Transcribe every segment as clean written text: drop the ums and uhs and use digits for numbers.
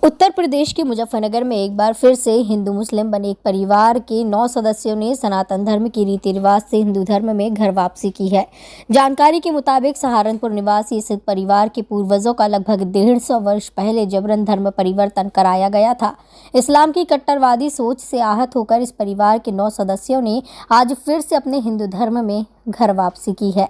उत्तर प्रदेश के मुजफ्फरनगर में एक बार फिर से हिंदू मुस्लिम बने एक परिवार के 9 सदस्यों ने सनातन धर्म की रीति रिवाज से हिंदू धर्म में घर वापसी की है। जानकारी के मुताबिक सहारनपुर निवासी इस परिवार के पूर्वजों का लगभग 150 वर्ष पहले जबरन धर्म परिवर्तन कराया गया था। इस्लाम की कट्टरवादी सोच से आहत होकर इस परिवार के 9 सदस्यों ने आज फिर से अपने हिंदू धर्म में घर वापसी की है।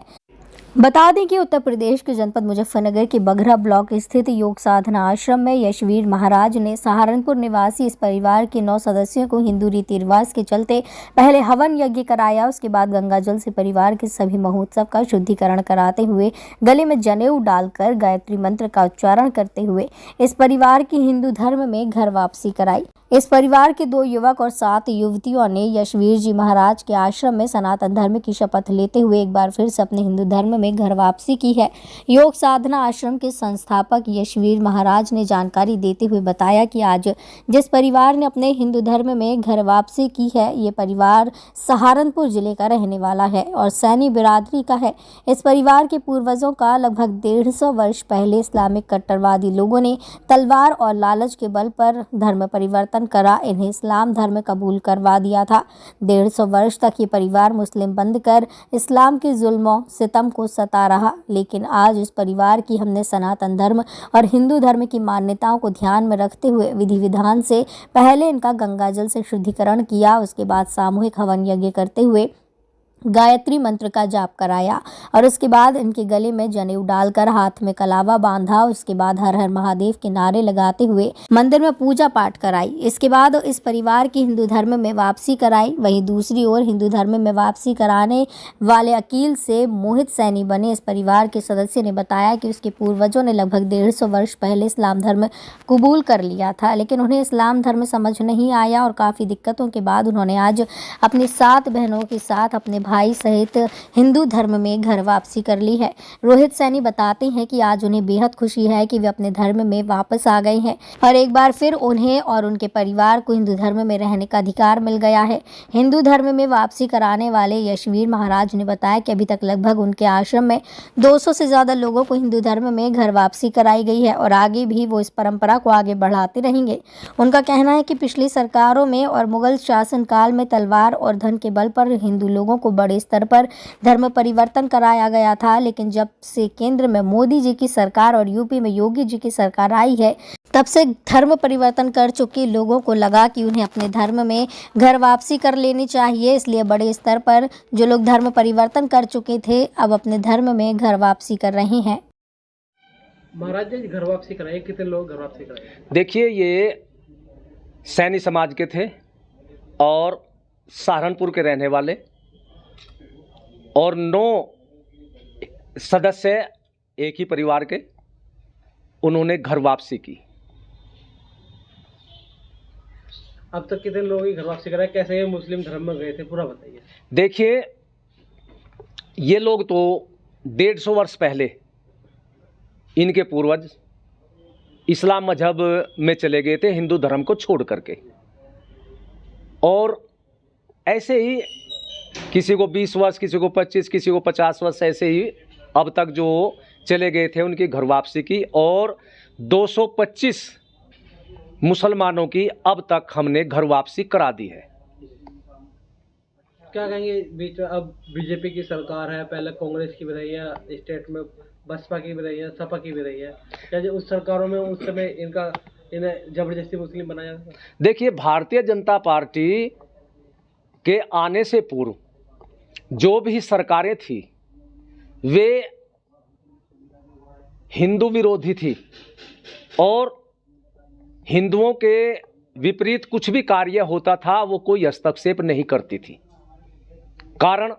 बता दें कि उत्तर प्रदेश के जनपद मुजफ्फरनगर के बघरा ब्लॉक स्थित योग साधना आश्रम में यशवीर महाराज ने सहारनपुर निवासी इस परिवार के 9 सदस्यों को हिंदू रीति रिवाज के चलते पहले हवन यज्ञ कराया। उसके बाद गंगाजल से परिवार के सभी महोत्सव का शुद्धिकरण कराते हुए गले में जनेऊ डालकर गायत्री मंत्र का उच्चारण करते हुए इस परिवार की हिंदू धर्म में घर वापसी कराई। इस परिवार के 2 युवक और 7 युवतियों ने यशवीर जी महाराज के आश्रम में सनातन धर्म की शपथ लेते हुए एक बार फिर से अपने हिंदू धर्म में घर वापसी की है। योग साधना आश्रम के संस्थापक यशवीर महाराज ने जानकारी देते हुए बताया कि आज जिस परिवार ने अपने हिंदू धर्म में घर वापसी की है, ये परिवार सहारनपुर जिले का रहने वाला है और सैनी बिरादरी का है। इस परिवार के पूर्वजों का लगभग 150 वर्ष पहले इस्लामिक कट्टरवादी लोगों ने तलवार और लालच के बल पर धर्म परिवर्तन करा इन्हें इस्लाम धर्म कबूल करवा दिया था। 150 वर्ष तक ये परिवार मुस्लिम बनकर इस्लाम के जुल्मों सितम को सता रहा, लेकिन आज इस परिवार की हमने सनातन धर्म और हिंदू धर्म की मान्यताओं को ध्यान में रखते हुए विधि विधान से पहले इनका गंगाजल से शुद्धिकरण किया। उसके बाद सामूहिक हवन यज्ञ करते हुए गायत्री मंत्र का जाप कराया और उसके बाद इनके गले में जनेऊ डालकर हाथ में कलावा बांधा। उसके बाद हर हर महादेव के नारे लगाते हुए मंदिर में पूजा पाठ कराई। इसके बाद इस परिवार की हिंदू धर्म में वापसी कराई। वहीं दूसरी ओर हिंदू धर्म में वापसी कराने वाले अकील से मोहित सैनी बने इस परिवार के सदस्य ने बताया कि उसके पूर्वजों ने लगभग 150 वर्ष पहले इस्लाम धर्म कबूल कर लिया था, लेकिन उन्हें इस्लाम धर्म समझ नहीं आया और काफ़ी दिक्कतों के बाद उन्होंने आज अपनी 7 बहनों के साथ अपने भाई सहित हिंदू धर्म में घर वापसी कर ली है। रोहित सैनी बताते हैं कि आज उन्हें बेहद खुशी है कि वे अपने धर्म में वापस आ गए हैं और एक बार फिर उन्हें और उनके परिवार को हिंदू धर्म में रहने का अधिकार मिल गया है। हिंदू धर्म में वापसी कराने वाले यशवीर महाराज ने बताया कि अभी तक लगभग उनके आश्रम में 200 से ज़्यादा लोगों को हिंदू धर्म में घर वापसी कराई गई है और आगे भी वो इस परंपरा को आगे बढ़ाते रहेंगे। उनका कहना है कि पिछली सरकारों में और मुगल शासन काल में तलवार और धन के बल पर हिंदू लोगों को बड़े स्तर पर धर्म परिवर्तन कराया गया था, लेकिन जब से केंद्र में मोदी जी की सरकार और यूपी में योगी जी की सरकार आई है, तब से धर्म परिवर्तन कर चुके लोगों को लगा कि उन्हें अपने धर्म में घर वापसी कर लेनी चाहिए। इसलिए बड़े स्तर पर जो लोग धर्म परिवर्तन कर चुके थे अब अपने धर्म में घर वापसी कर रहे हैं। महाराज जी घर वापसी कराए, कितने लोग घर वापसी कराए? देखिए, ये सैनी समाज के थे और सहारनपुर के रहने वाले और 9 सदस्य एक ही परिवार के, उन्होंने घर वापसी की। अब तक कितने लोगों की घर वापसी कराए? कैसे ये मुस्लिम धर्म में गए थे, पूरा बताइए। देखिए, ये लोग तो 150 वर्ष पहले इनके पूर्वज इस्लाम मजहब में चले गए थे, हिंदू धर्म को छोड़ करके, और ऐसे ही किसी को 20 वर्ष, किसी को 25, किसी को 50 वर्ष, ऐसे ही अब तक जो चले गए थे उनकी घर वापसी की। और 225 मुसलमानों की अब तक हमने घर वापसी करा दी है। क्या कहेंगे, बीच में अब बीजेपी की सरकार है, पहले कांग्रेस की भी रही है, स्टेट में बसपा की भी रही है, सपा की भी रही है, क्या उस सरकारों में उस समय इन्हें जबरदस्ती मुस्लिम बनाया? देखिए, भारतीय जनता पार्टी के आने से पूर्व जो भी सरकारें थी वे हिंदू विरोधी थी और हिंदुओं के विपरीत कुछ भी कार्य होता था वो कोई हस्तक्षेप नहीं करती थी। कारण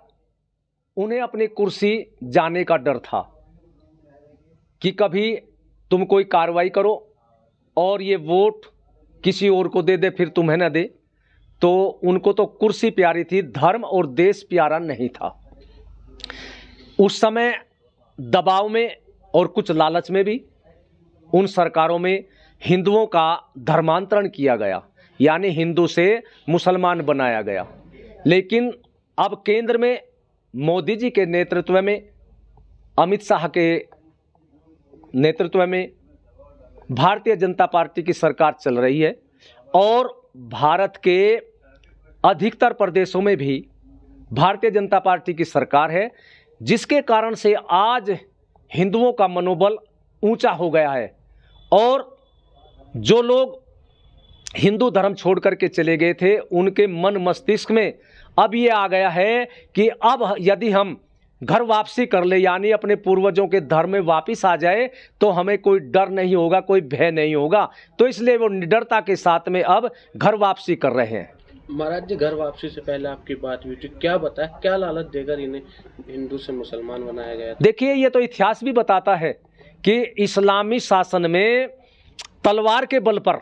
उन्हें अपनी कुर्सी जाने का डर था कि कभी तुम कोई कार्रवाई करो और ये वोट किसी और को दे दे फिर तुम्हें न दे, तो उनको तो कुर्सी प्यारी थी, धर्म और देश प्यारा नहीं था। उस समय दबाव में और कुछ लालच में भी उन सरकारों में हिंदुओं का धर्मांतरण किया गया, यानी हिंदू से मुसलमान बनाया गया। लेकिन अब केंद्र में मोदी जी के नेतृत्व में, अमित शाह के नेतृत्व में, भारतीय जनता पार्टी की सरकार चल रही है और भारत के अधिकतर प्रदेशों में भी भारतीय जनता पार्टी की सरकार है, जिसके कारण से आज हिंदुओं का मनोबल ऊंचा हो गया है। और जो लोग हिंदू धर्म छोड़ करके चले गए थे, उनके मन मस्तिष्क में अब ये आ गया है कि अब यदि हम घर वापसी कर ले, यानी अपने पूर्वजों के धर्म में वापस आ जाए, तो हमें कोई डर नहीं होगा, कोई भय नहीं होगा। तो इसलिए वो निडरता के साथ में अब घर वापसी कर रहे हैं। महाराज जी, घर वापसी से पहले आपकी बात हुई थी, क्या बताया, क्या लालच देकर इन्हें हिंदू से मुसलमान बनाया गया? देखिए, ये तो इतिहास भी बताता है कि इस्लामी शासन में तलवार के बल पर,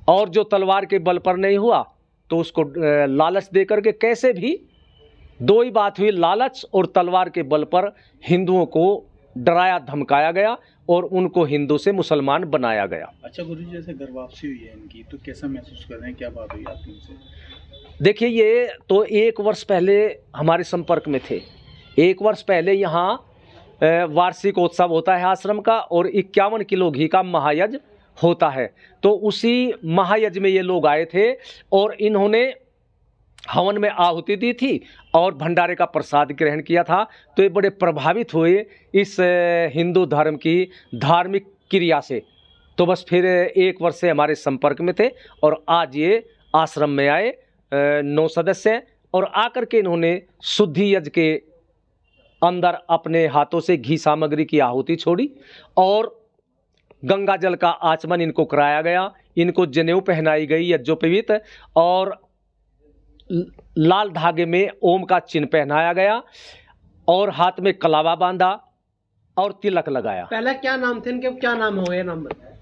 और जो तलवार के बल पर नहीं हुआ तो उसको लालच देकर के, कैसे भी दो ही बात हुई, लालच और तलवार के बल पर हिंदुओं को डराया धमकाया गया और उनको हिंदू से मुसलमान बनाया गया। अच्छा गुरुजी, जैसे घर वापसी हुई है इनकी, तो कैसा महसूस कर रहे हैं, क्या बात हुई आपकी इनसे? देखिए, ये तो 1 वर्ष पहले हमारे संपर्क में थे। 1 वर्ष पहले यहाँ वार्षिक उत्सव होता है आश्रम का और 51 किलो घी का महायज्ञ होता है। तो उसी महायज्ञ में ये लोग आए थे और इन्होंने हवन में आहुति दी थी और भंडारे का प्रसाद ग्रहण किया था। तो ये बड़े प्रभावित हुए इस हिंदू धर्म की धार्मिक क्रिया से। तो बस फिर 1 वर्ष से हमारे संपर्क में थे और आज ये आश्रम में आए, 9 सदस्य, और आकर के इन्होंने शुद्धि यज्ञ के अंदर अपने हाथों से घी सामग्री की आहुति छोड़ी और गंगा जल का आचमन इनको कराया गया। इनको जनेऊ पहनाई गई यज्ञोपवीत और लाल धागे में ओम का चिन्ह पहनाया गया और हाथ में कलावा बांधा और तिलक लगाया। पहले क्या नाम थे इनके, क्या नाम हो गए, नाम बताया?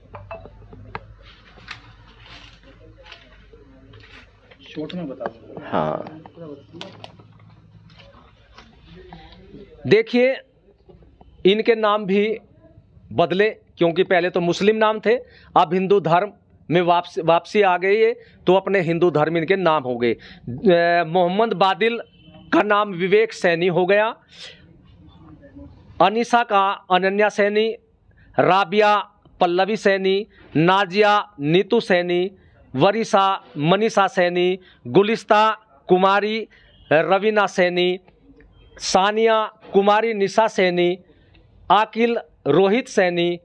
शॉर्ट में बता दो। हाँ, देखिए, इनके नाम भी बदले, क्योंकि पहले तो मुस्लिम नाम थे, अब हिंदू धर्म में वापसी आ गई है, तो अपने हिंदू धर्म इनके नाम हो गए। मोहम्मद बादिल का नाम विवेक सैनी हो गया, अनीसा का अनन्या सैनी, राबिया पल्लवी सैनी, नाजिया नीतू सैनी, वरिसा मनीषा सैनी, गुलिस्ता कुमारी रवीना सैनी, सानिया कुमारी निशा सैनी, आकिल रोहित सैनी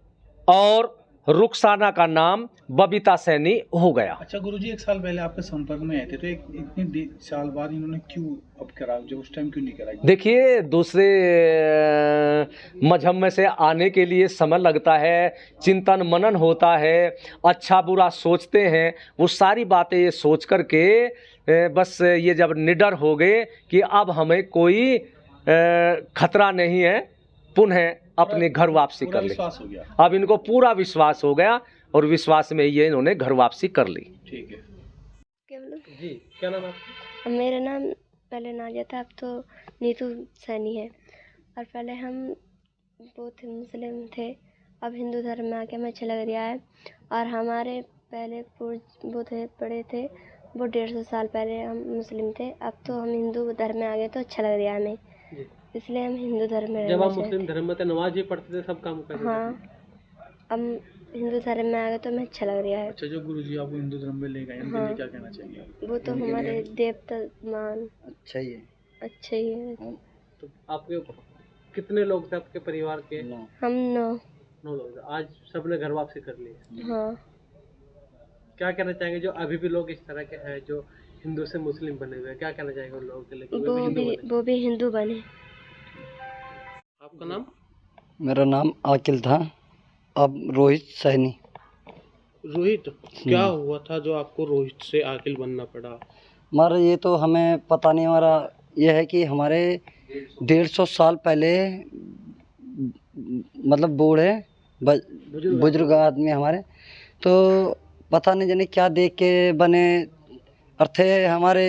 और रुखसाना का नाम बबीता सैनी हो गया। अच्छा गुरुजी, 1 साल पहले आपके संपर्क में आए थे, तो इतने साल बाद इन्होंने क्यों अब करा, जो उस टाइम क्यों नहीं करा? देखिए, दूसरे मजहब में से आने के लिए समय लगता है, चिंतन मनन होता है, अच्छा बुरा सोचते हैं, वो सारी बातें ये सोच करके बस ये जब निडर हो गए कि अब हमें कोई खतरा नहीं है, पुनः अपने घर वापसी कर ली। विश्वास हो गया, अब इनको पूरा विश्वास हो गया और विश्वास में ये इन्होंने घर वापसी कर ली। ठीक है। जी, क्या नाम आपका? मेरा नाम पहले नाजिया था, अब तो नीतू सैनी है। और पहले हम बहुत मुस्लिम थे, अब हिंदू धर्म में आके हमें अच्छा लग रहा है। और हमारे पहले वो थे, बड़े थे, वो 150 साल पहले हम मुस्लिम थे, अब तो हम हिंदू धर्म में आ गए, तो अच्छा लग रहा है हमें, इसलिए हम हिंदू धर्म में। जब आप मुस्लिम धर्म में थे, नमाज भी पढ़ते थे, सब काम करते थे? हाँ, अब हिंदू धर्म में आ गए तो हमें अच्छा लग रहा है। अच्छा, जो गुरुजी आपको हिंदू धर्म में ले गए, इनके लिए क्या कहना चाहिए? वो तो हमारे देवता मान अच्छा ही है। अच्छे ही है। तो आपके कितने लोग थे आपके परिवार के? हम 9 लोग। आज सबने घर वापसी कर ली? हाँ। क्या कहना चाहेंगे जो अभी भी लोग इस तरह के हैं जो हिंदू से मुस्लिम बने हुए हैं, क्या कहना चाहेंगे उन लोगों के लिए? वो भी हिंदू बने। आपका नाम? मेरा नाम आकिल था, अब रोहित सैनी। रोहित, क्या हुआ था जो आपको रोहित से आकिल बनना पड़ा? हमारा ये तो हमें पता नहीं, हमारा ये है कि हमारे 150 साल पहले मतलब बूढ़े बुजुर्ग आदमी हमारे, तो पता नहीं जाने क्या देख के बने, अर्थे हमारे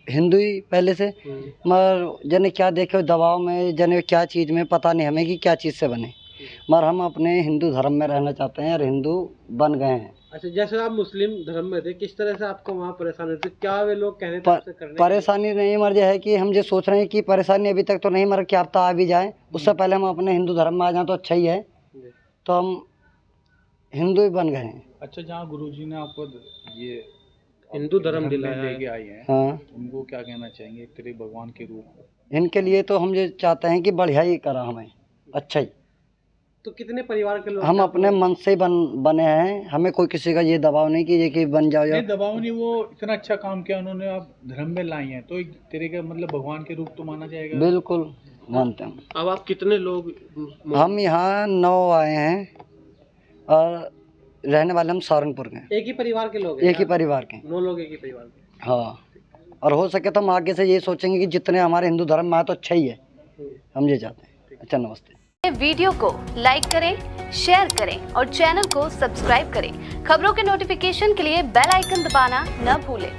हिंदू ही पहले से, मगर जाने क्या देखे दबाव में, जाने क्या चीज़ में, पता नहीं हमें कि क्या चीज़ से बने, मगर हम अपने हिंदू धर्म में रहना चाहते हैं और हिंदू बन गए हैं। अच्छा, जैसे आप मुस्लिम धर्म में थे, किस तरह से आपको वहाँ परेशानी होती? क्या वे लोग कहने परेशानी नहीं, मर है कि हम जो सोच रहे हैं कि परेशानी अभी तक तो नहीं, मगर क्या पता आ भी जाए, उससे पहले हम अपने हिंदू धर्म में आ जाए तो अच्छा ही है। तो हम हिंदू ही बन गए हैं। अच्छा, जहाँ गुरुजी ने आपको ये हिंदू धर्म में दिलाया है। लेके आए हैं, हाँ, उनको क्या कहना चाहेंगे एक तेरे भगवान के रूप? इनके लिए तो हम ये चाहते हैं कि बढ़िया ही करा हमें, अच्छा ही। तो कितने परिवार के लोग हम अपने मन से बने हैं, हमें कोई किसी का ये दबाव नहीं कि ये कि बन जाओ या नहीं दबाव नहीं, वो इतना अच्छा काम किया उन्होंने, आप धर्म में लाई हैं तो एक तेरे का मतलब भगवान के रूप तो माना जाएगा। बिल्कुल मानते हैं। अब आप कितने लोग हम यहाँ 9 आए हैं और रहने वाले हम सहारनपुर के हैं। एक ही परिवार के लोग हैं? एक ही परिवार के। 9 लोग एक ही परिवार के। हाँ, और हो सके तो हम आगे से ये सोचेंगे कि जितने हमारे हिंदू धर्म में आए तो अच्छा ही है, हम ये चाहते हैं। अच्छा, नमस्ते। वीडियो को लाइक करें, शेयर करें और चैनल को सब्सक्राइब करें। खबरों के नोटिफिकेशन के लिए बेल आइकन दबाना न भूलें।